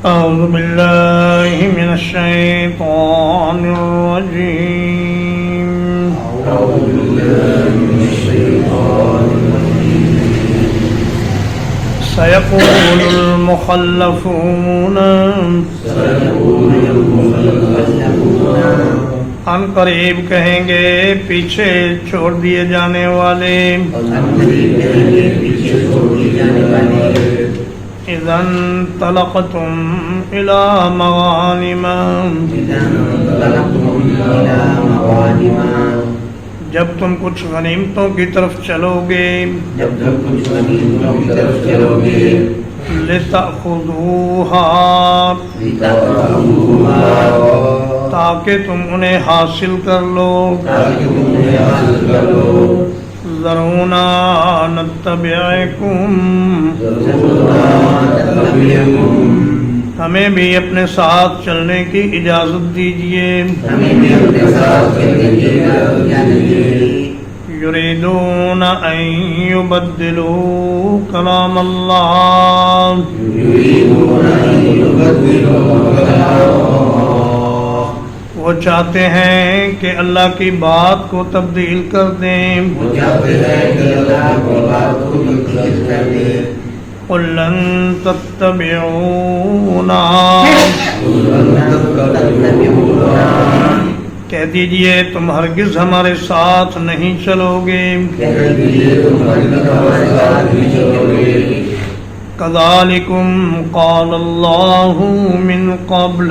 أعوذ بالله من الشيطان الرجيم سيقول المخلفون ان قریب کہیں گے پیچھے چھوڑ دیے جانے والے اذا انطلقتم الى مغانم جب تم کچھ غنیمتوں کی طرف چلو گے لتأخذوها تاکہ تم انہیں حاصل کر لو ذرونا نتبعکم ہمیں بھی اپنے ساتھ چلنے کی اجازت دیجیے یریدون ان یبدلوا کلام اللہ وہ چاہتے ہیں کہ اللہ کی بات کو تبدیل کر دیں قُلْ لَن تَتَّبِعُونَا کہہ دیجئے تم ہرگز ہمارے ساتھ نہیں چلو گے كَذَلِكُمْ قَالَ اللَّهُ مِنْ قَبْلُ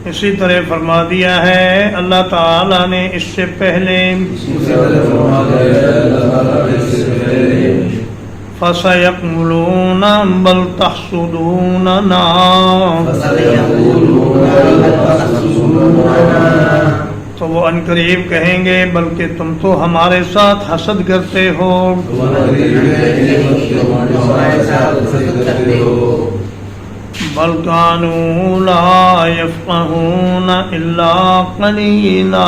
اسی طرح فرما دیا ہے اللہ تعالیٰ نے اس سے پہلے فَسَيَقُولُونَ بَلْ تَحْسُدُونَنَا تو وہ عنقریب کہیں گے بلکہ تم تو ہمارے ساتھ حسد کرتے ہو بل كانوا لا يفقهون الا قليلا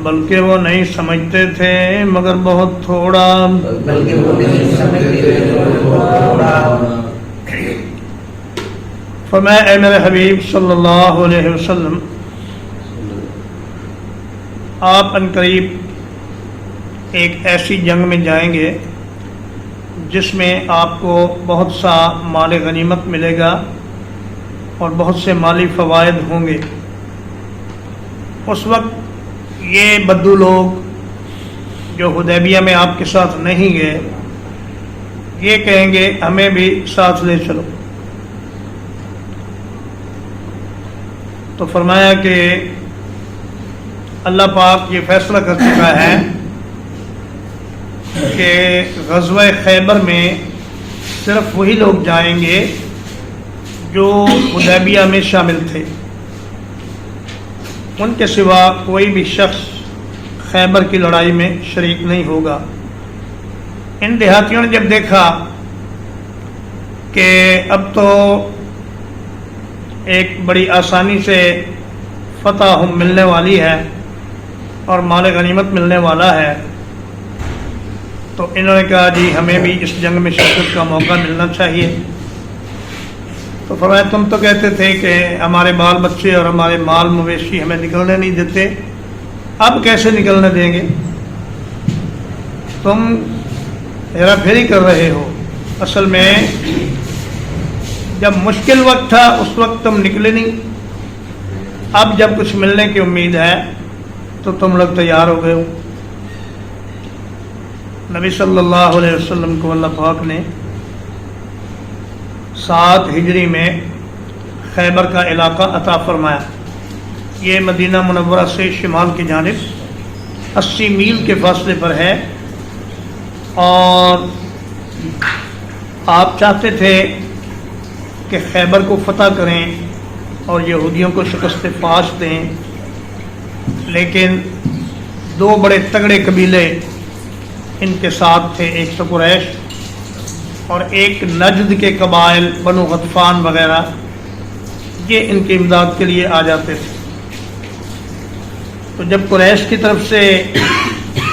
بلکہ وہ نہیں سمجھتے تھے مگر بہت تھوڑا فرمایا اے میرے حبیب صلی اللہ علیہ وسلم آپ عنقریب ایک ایسی جنگ میں جائیں گے جس میں آپ کو بہت سا مال غنیمت ملے گا اور بہت سے مالی فوائد ہوں گے اس وقت یہ بدو لوگ جو حدیبیہ میں آپ کے ساتھ نہیں گئے یہ کہیں گے ہمیں بھی ساتھ لے چلو تو فرمایا کہ اللہ پاک یہ فیصلہ کر چکا ہے کہ غزوہ خیبر میں صرف وہی لوگ جائیں گے جو حدیبیہ میں شامل تھے ان کے سوا کوئی بھی شخص خیبر کی لڑائی میں شریک نہیں ہوگا ان دیہاتیوں نے جب دیکھا کہ اب تو ایک بڑی آسانی سے فتح ملنے والی ہے اور مال غنیمت ملنے والا ہے تو انہوں نے کہا جی ہمیں بھی اس جنگ میں شرکت کا موقع ملنا چاہیے تو فرمایا تم تو کہتے تھے کہ ہمارے بال بچے اور ہمارے مال مویشی ہمیں نکلنے نہیں دیتے اب کیسے نکلنے دیں گے تم ہیرا پھیری کر رہے ہو اصل میں جب مشکل وقت تھا اس وقت تم نکلے نہیں اب جب کچھ ملنے کی امید ہے تو تم لوگ تیار ہو گئے ہو نبی صلی اللہ علیہ وسلم کو اللہ پاک نے 7 ہجری میں خیبر کا علاقہ عطا فرمایا یہ مدینہ منورہ سے شمال کی جانب 80 میل کے فاصلے پر ہے اور آپ چاہتے تھے کہ خیبر کو فتح کریں اور یہودیوں کو شکست فاش دیں لیکن 2 بڑے تگڑے قبیلے ان کے ساتھ تھے ایک تو قریش اور ایک نجد کے قبائل بنو غطفان وغیرہ یہ ان کی امداد کے لیے آ جاتے تھے تو جب قریش کی طرف سے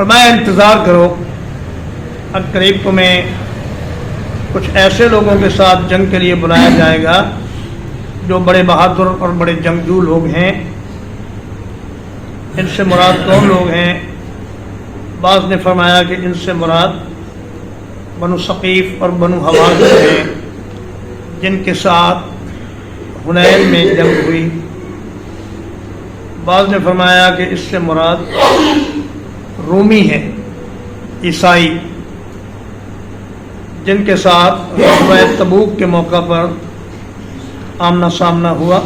فرمایا انتظار کرو، اب قریب تمہیں کچھ ایسے لوگوں کے ساتھ جنگ کے لیے بلایا جائے گا جو بڑے بہادر اور بڑے جنگجو لوگ ہیں۔ ان سے مراد کون لوگ ہیں؟ بعض نے فرمایا کہ ان سے مراد بنو ثقیف اور بنو حوازن ہیں جن کے ساتھ حنین میں جنگ ہوئی۔ بعض نے فرمایا کہ اس سے مراد رومی ہیں، عیسائی، جن کے ساتھ غزوہ تبوک کے موقع پر آمنا سامنا ہوا۔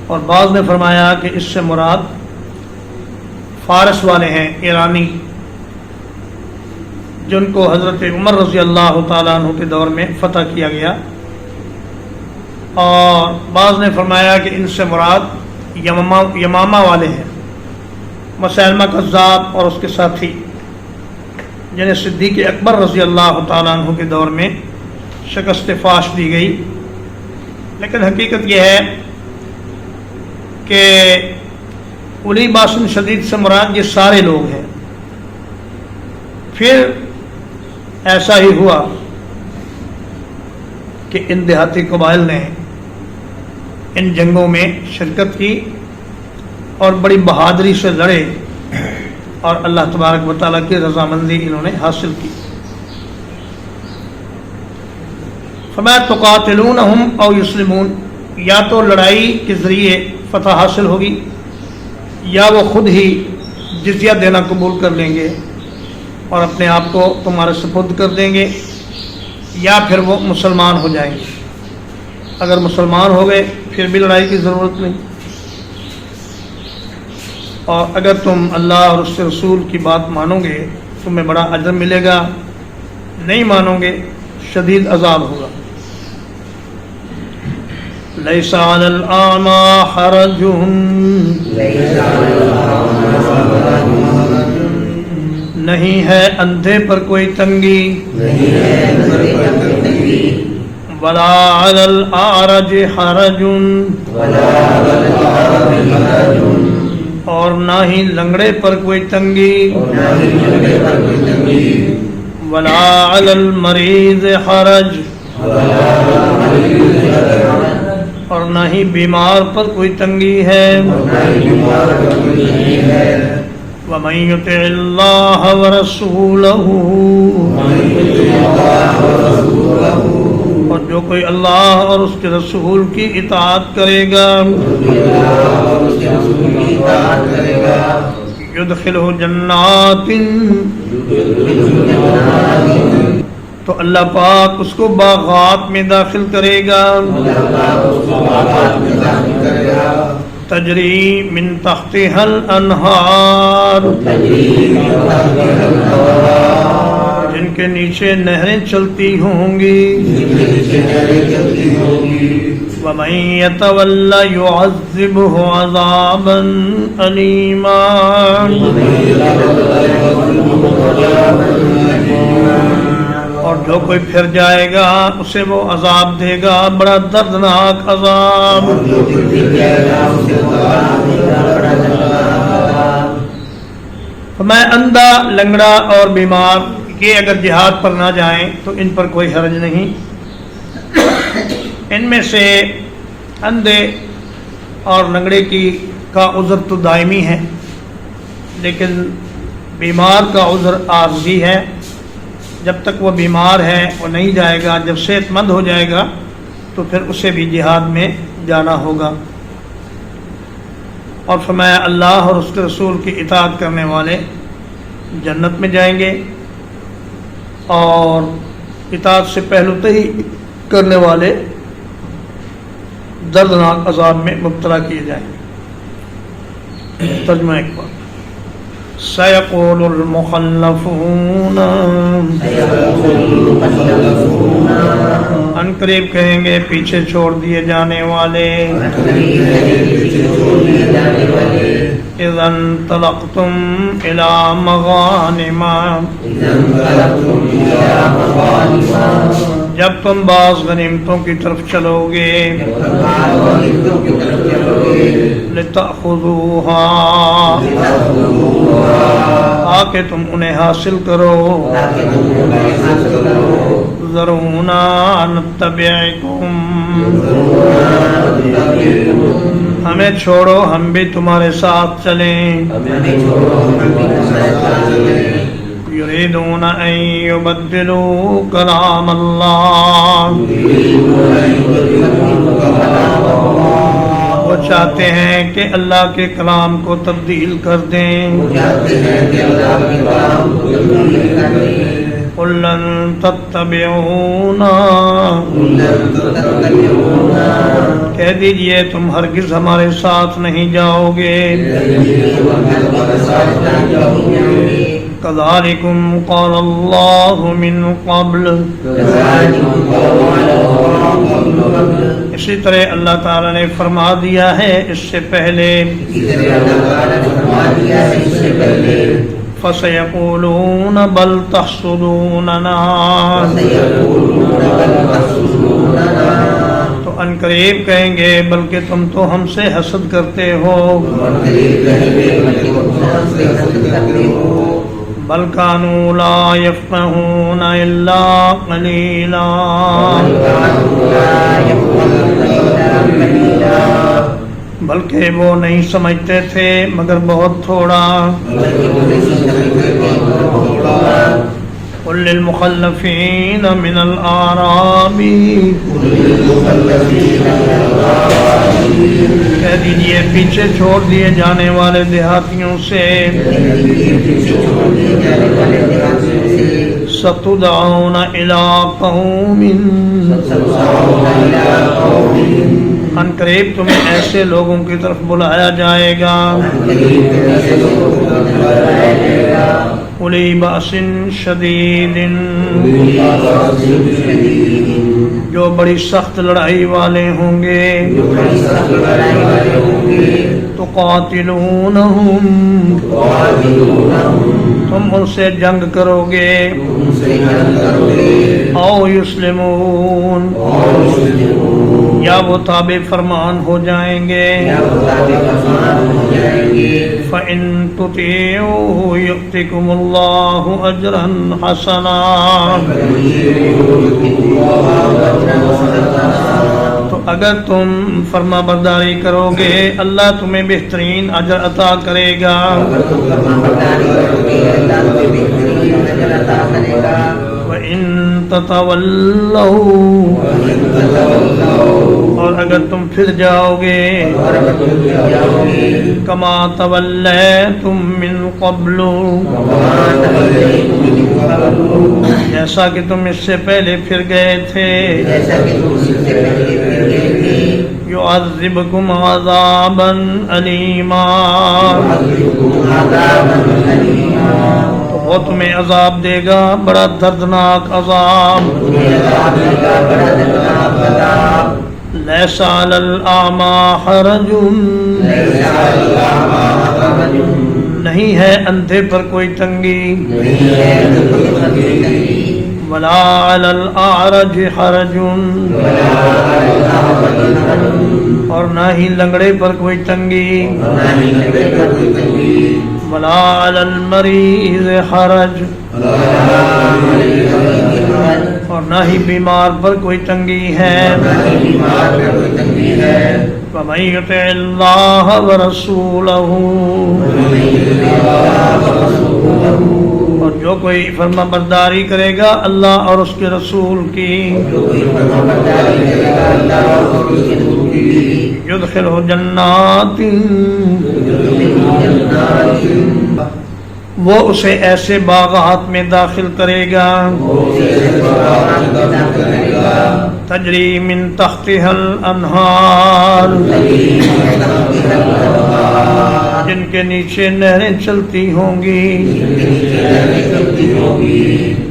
اور بعض نے فرمایا کہ اس سے مراد فارس والے ہیں، ایرانی، جن کو حضرت عمر رضی اللہ تعالیٰ عنہ کے دور میں فتح کیا گیا۔ اور بعض نے فرمایا کہ ان سے مراد یمامہ والے ہیں، مسیلمہ کذاب اور اس کے ساتھی، جنہیں صدیق اکبر رضی اللہ تعالیٰ عنہ کے دور میں شکست فاش دی گئی۔ لیکن حقیقت یہ ہے کہ اولی باسن شدید سے مراد یہ سارے لوگ ہیں۔ پھر ایسا ہی ہوا کہ ان دیہاتی قبائل نے ان جنگوں میں شرکت کی اور بڑی بہادری سے لڑے اور اللہ تبارک و تعالیٰ کی رضامندی انہوں نے حاصل کی۔ فرمایا تقاتلونہم او یسلمون، یا تو لڑائی کے ذریعے فتح حاصل ہوگی یا وہ خود ہی جزیہ دینا قبول کر لیں گے اور اپنے آپ کو تمہارے سپرد کر دیں گے، یا پھر وہ مسلمان ہو جائیں گے۔ اگر مسلمان ہو گئے پھر بھی لڑائی کی ضرورت نہیں، اور اگر تم اللہ اور اس کے رسول کی بات مانو گے تمہیں بڑا اجر ملے گا، نہیں مانو گے شدید عذاب ہوگا۔ لیس علی الاعمی حرج، نہیں ہے اندھے پر کوئی تنگی، ولا علی الاعرج حرج، اور نہ ہی لنگڑے پر کوئی تنگی، ولا علی المریض حرج، اور نہ ہی بیمار پر کوئی تنگی ہے۔ وَمَن يُطِعِ اللَّهَ وَرَسُولَهُ، اور جو کوئی اللہ اور اس کے رسول کی اطاعت کرے گا، يُدْخِلْهُ جَنَّاتٍ، تو اللہ پاک اس کو باغات میں داخل کرے گا، تجری من تحتها الانہار، جن کے نیچے نہریں چلتی ہوں گی۔ وَمَن يَتَوَلَّ يُعَذِّبْهُ عَذَابًا أَلِيمًا، اور جو کوئی پھر جائے گا اسے وہ عذاب دے گا، بڑا دردناک عذاب۔ میں اندھا، لنگڑا اور بیمار یہ اگر جہاد پر نہ جائیں تو ان پر کوئی حرج نہیں۔ ان میں سے اندھے اور لنگڑے کا عذر تو دائمی ہے، لیکن بیمار کا عذر عارضی ہے۔ جب تک وہ بیمار ہے وہ نہیں جائے گا، جب صحت مند ہو جائے گا تو پھر اسے بھی جہاد میں جانا ہوگا۔ اور فرمایا اللہ اور اس کے رسول کی اطاعت کرنے والے جنت میں جائیں گے، اور اطاعت سے پہلو تہی کرنے والے دردناک عذاب میں مبتلا کیے جائیں گے۔ ترجمہ ایک بار، سَيَقُولُ الْمُخَلَّفُونَ، ان قریب کہیں گے پیچھے چھوڑ دیے جانے والے، اِذَا انطَلَقْتُمْ إِلَىٰ مَغَانِمَ، جب تم بعض غنیمتوں کی طرف چلوگے لتأخذوها تاکہ تم انہیں حاصل کرو ذرونا نتبعکم ہمیں چھوڑو ہم بھی تمہارے ساتھ چلیں یریدون ان یبدلوا کلام اللہ وہ چاہتے ہیں کہ اللہ کے کلام کو تبدیل کر دیں قل لن تتبعونا کہہ دیجئے تم ہرگز ہمارے ساتھ نہیں جاؤ گے کذالکم قال اللہ من قبل اسی طرح اللہ تعالیٰ نے فرما دیا ہے اس سے پہلے فَسَيَقُولُونَ بَلْ تَحْسُدُونَنَا تو ان قریب کہیں گے بلکہ تم تو ہم سے حسد کرتے ہو بل كانوا لا يفقهون إلا قليلا بلکہ وہ نہیں سمجھتے تھے مگر بہت تھوڑا قل للمخلفین من الأعراب کہہ دیجئے پیچھے چھوڑ دیے جانے والے دیہاتیوں سے ستدعون إلى قوم ان قریب تمہیں ایسے لوگوں کی طرف بلایا جائے گا اولی بأس شدید جو بڑی سخت لڑائی والے ہوں گے تقاتلونہم تم ان سے جنگ کرو گے او یسلمون یا وہ تابع فرمان ہو جائیں گے فَإِن تُطِيعُوهُ يُؤْتِكُمُ اللَّهُ أَجْرًا حَسَنًا تو اگر تم فرما برداری کرو گے اللہ تمہیں بہترین اجر عطا کرے گا وَإِن تَتَوَلَّوْا اور اگر تم پھر جاؤ گے کما تولیتم من قبل جیسا کہ تم اس سے پہلے پھر گئے تھے یعذبکم عذابا علیما تو وہ تمہیں عذاب دے گا بڑا دردناک عذاب لیس علی الاعمی حرج نہیں ہے اندھے پر کوئی تنگی ولا علی الاعرج حرج اور نہ ہی لنگڑے پر کوئی تنگی ولا علی المریض حرج اور نہ ہی بیمار پر کوئی تنگی ہے وَمَن يُطِعِ اللَّهَ وَرَسُولَهُ اور جو کوئی فرما برداری کرے گا اللہ اور اس کے رسول کی يُدْخِلْهُ جَنَّاتٍ وہ اسے ایسے باغات میں داخل کرے گا تجری من تحتها الانہار جن کے نیچے نہریں چلتی ہوں گی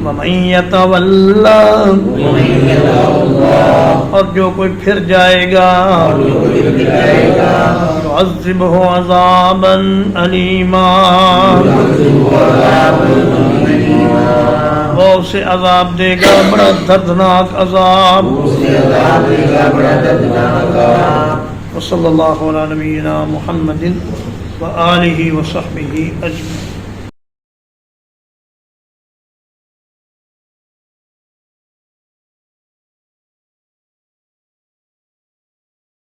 ومن یتولا اور جو کوئی پھر جائے گا يعذبه عذابا علیما وہ اسے عذاب دے گا بڑا دردناک عذاب. وصلی اللہ علی نبینا محمد وآلہ وصحبہ اجمعین.